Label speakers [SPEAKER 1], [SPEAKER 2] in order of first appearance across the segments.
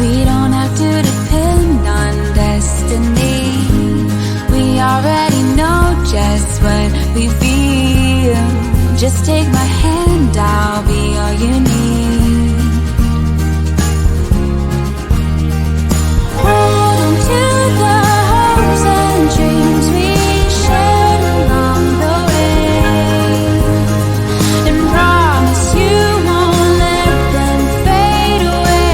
[SPEAKER 1] We don't have to depend on destiny. We already know just what we feel. Just take my hand, I'll be all you need. Hold on to the hopes and dreams we shared along the way, and promise you won't let them fade away.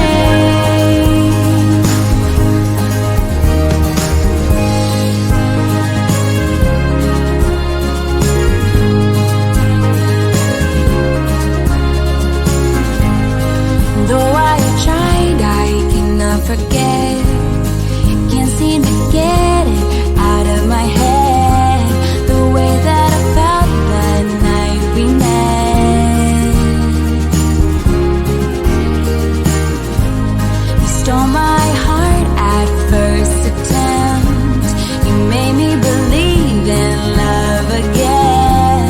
[SPEAKER 1] Though I have tried, I cannot forget. Can't seem to get it out of my head. The way that I felt that night we met. You stole my heart at first attempt. You made me believe in love again.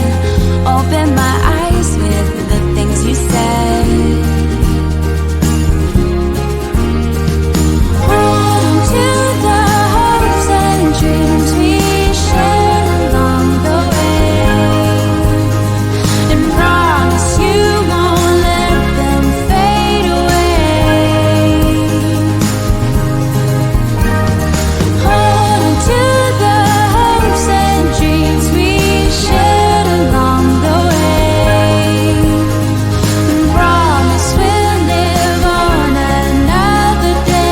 [SPEAKER 1] Open my eyes with the things you said. Hold on to the hopes and dreams we shared along the way, and promise you won't let them fade away. Hold on to the hopes and dreams we shared along the way, and promise we'll live on another day.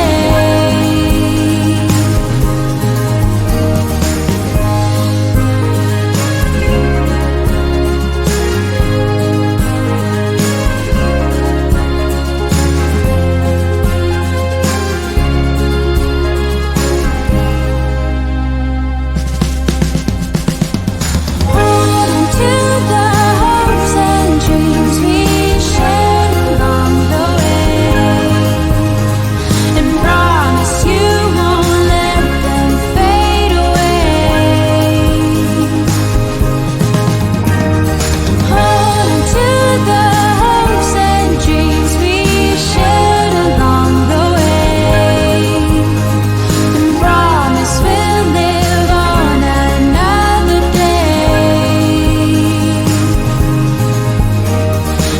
[SPEAKER 1] Hold on to the hopes and dreams we shared along the way, and promise you won't let them fade away. Hold on to the hopes and dreams we shared along the way, and promise we'll live on another day.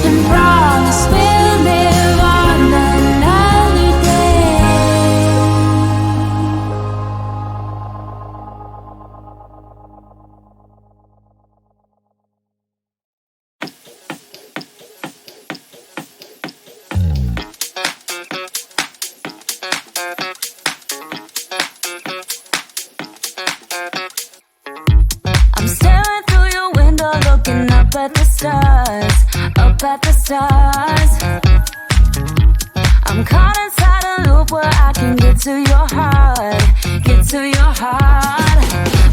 [SPEAKER 1] And promise we'll live on another day. I'm staring through your window, looking up at the stars, up at the stars. I'm caught inside a loop where I can get to your heart, get to your heart.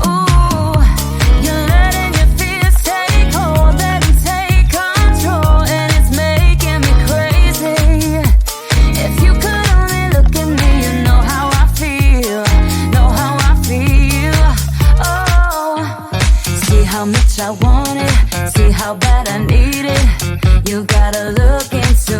[SPEAKER 1] Ooh, you're letting your fears take hold, let them take control, and it's making me crazy. If you could only look at me, you know how I feel, know how I feel. Oh, see how much I want it, see how bad I need it. You gotta look into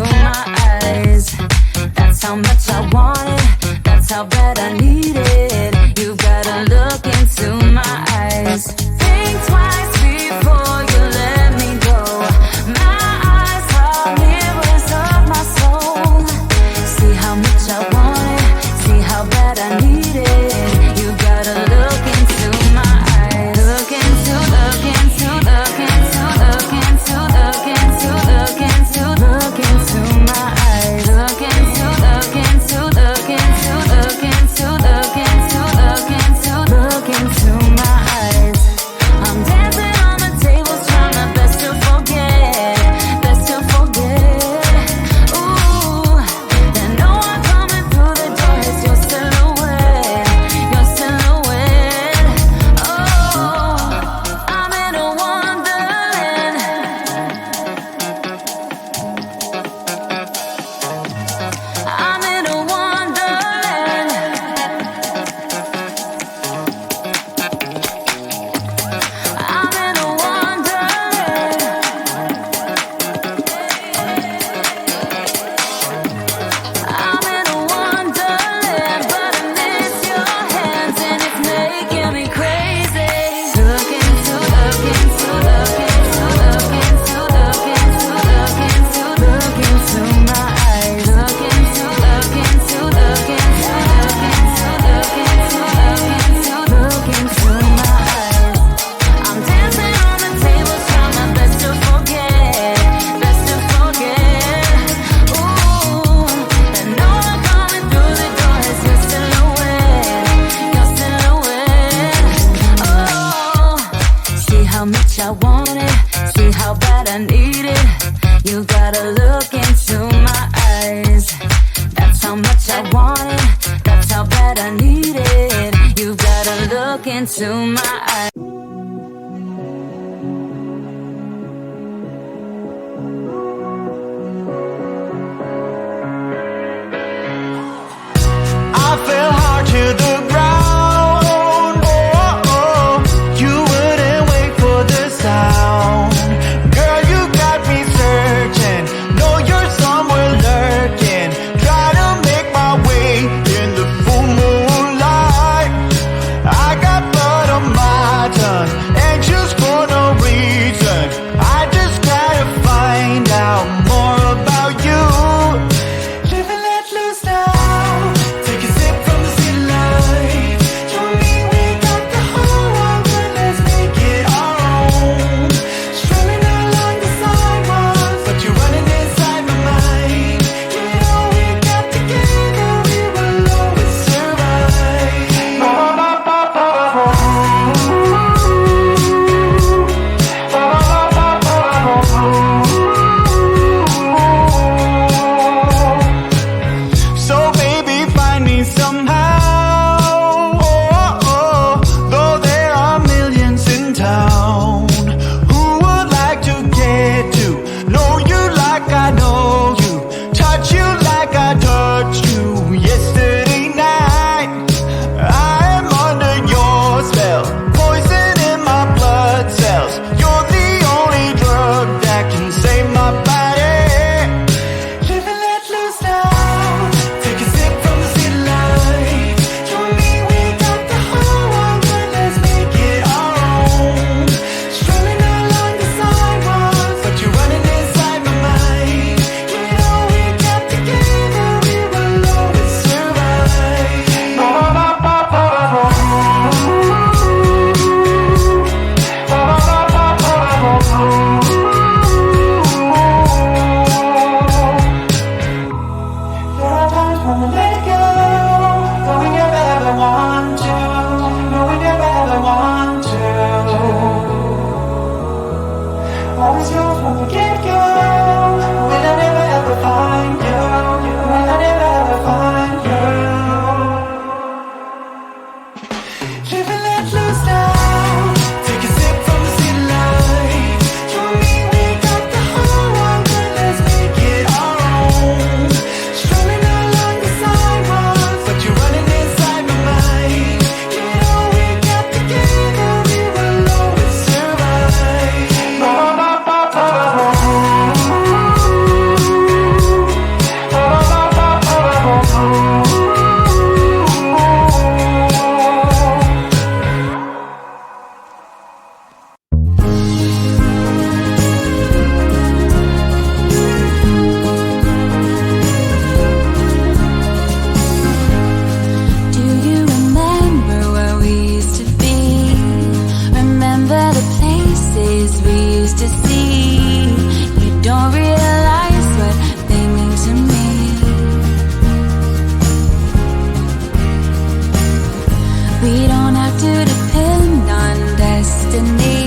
[SPEAKER 1] to depend on destiny.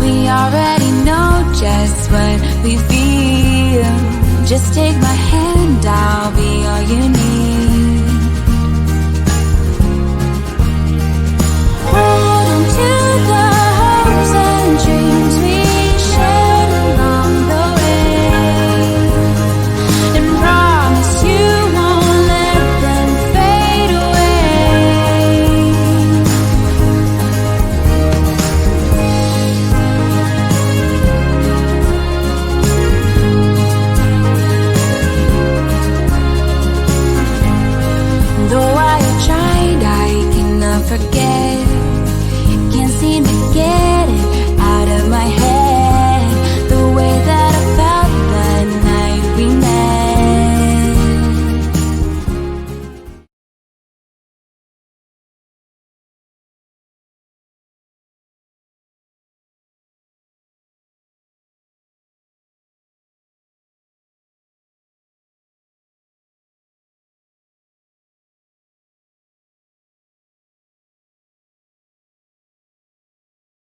[SPEAKER 1] We already know just what we feel. Just take my hand, I'll be all you need.